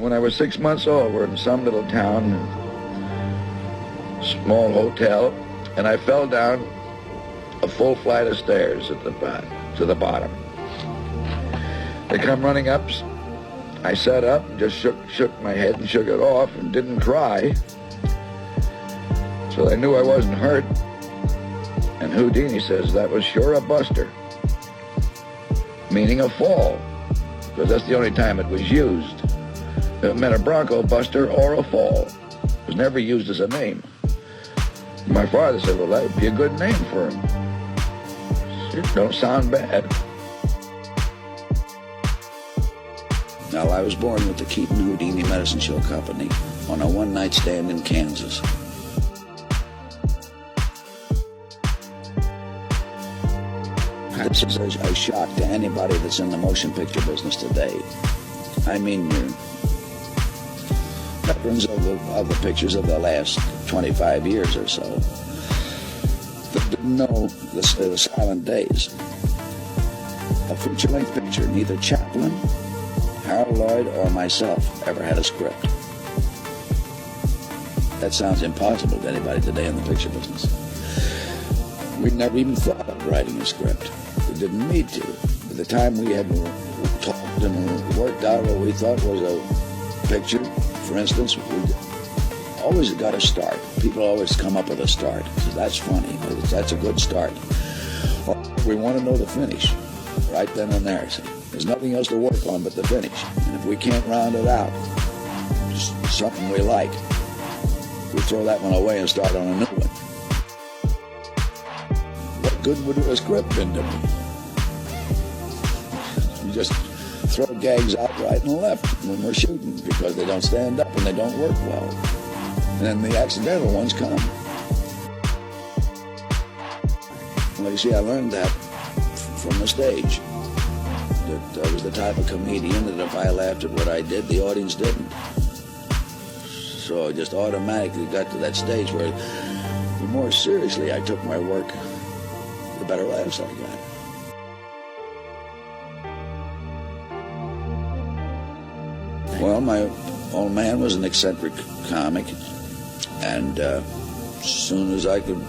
when I was 6 months old. We're in some little town, small hotel, and I fell down a full flight of stairs at to the bottom. They come running up. I sat up and just shook my head and shook it off and didn't cry. So they knew I wasn't hurt. And Houdini says that was sure a buster, meaning a fall, because that's the only time it was used. It meant a bronco buster or a fall. It was never used as a name. My father said, well, that would be a good name for him. It don't sound bad. Now, I was born with the Keaton Houdini Medicine Show Company on a one-night stand in Kansas. This is a shock to anybody that's in the motion picture business today. I mean, you're veterans of the pictures of the last 25 years or so that didn't know the silent days. A feature-length picture, neither Chaplin, Harold Lloyd, or myself ever had a script. That sounds impossible to anybody today in the picture business. We never even thought of writing a script. We didn't need to. By the time we had talked and worked out what we thought was a picture, for instance, we always got a start. People always come up with a start. So that's funny. That's a good start. We want to know the finish right then and there. So there's nothing else to work on but the finish. And if we can't round it out, just something we like, we throw that one away and start on a new one. What good would a script been to me? You just throw gags out right and left when we're shooting because they don't stand up and they don't work well. And then the accidental ones come. Well, you see, I learned that from the stage. That I was the type of comedian that if I laughed at what I did, the audience didn't. So I just automatically got to that stage where the more seriously I took my work, the better laughs I got. Well, my old man was an eccentric comic, and as soon as I could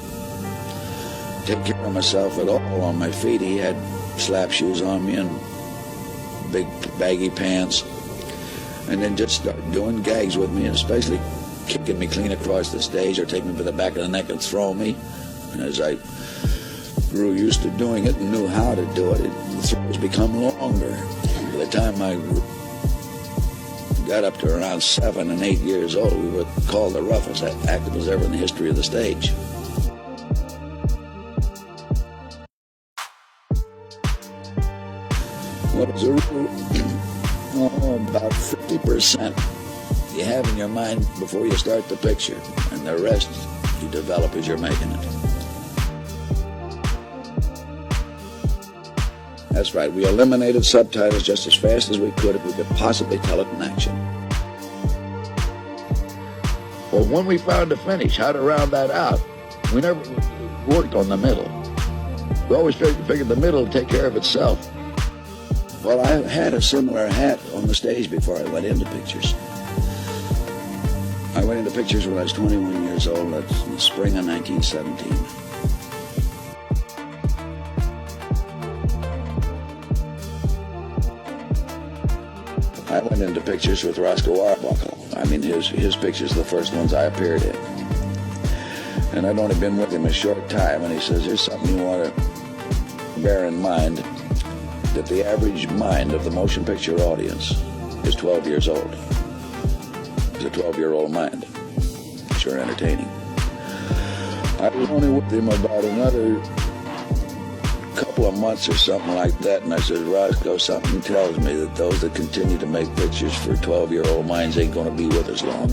take care of myself at all on my feet, he had slap shoes on me and big baggy pants, and then just started doing gags with me, and especially kicking me clean across the stage or taking me by the back of the neck and throwing me. And as I grew used to doing it and knew how to do it, the throws become longer. By the time I got up to around 7 and 8 years old, we were called the roughest actors ever in the history of the stage. What is a rule? About 50% you have in your mind before you start the picture, and the rest you develop as you're making it. That's right, we eliminated subtitles just as fast as we could if we could possibly tell it in action. Well, when we found the finish, how to round that out, we never worked on the middle. We always figured the middle would take care of itself. Well, I had a similar hat on the stage before I went into pictures. I went into pictures when I was 21 years old. That's in the spring of 1917. I went into pictures with Roscoe Arbuckle. I mean, his pictures are the first ones I appeared in. And I'd only been with him a short time, and he says, here's something you want to bear in mind, that the average mind of the motion picture audience is 12 years old. It's a 12-year-old mind. Sure entertaining. I was only with him about another couple of months or something like that, and I said, Roscoe, something tells me that those that continue to make pictures for 12-year-old minds ain't going to be with us long.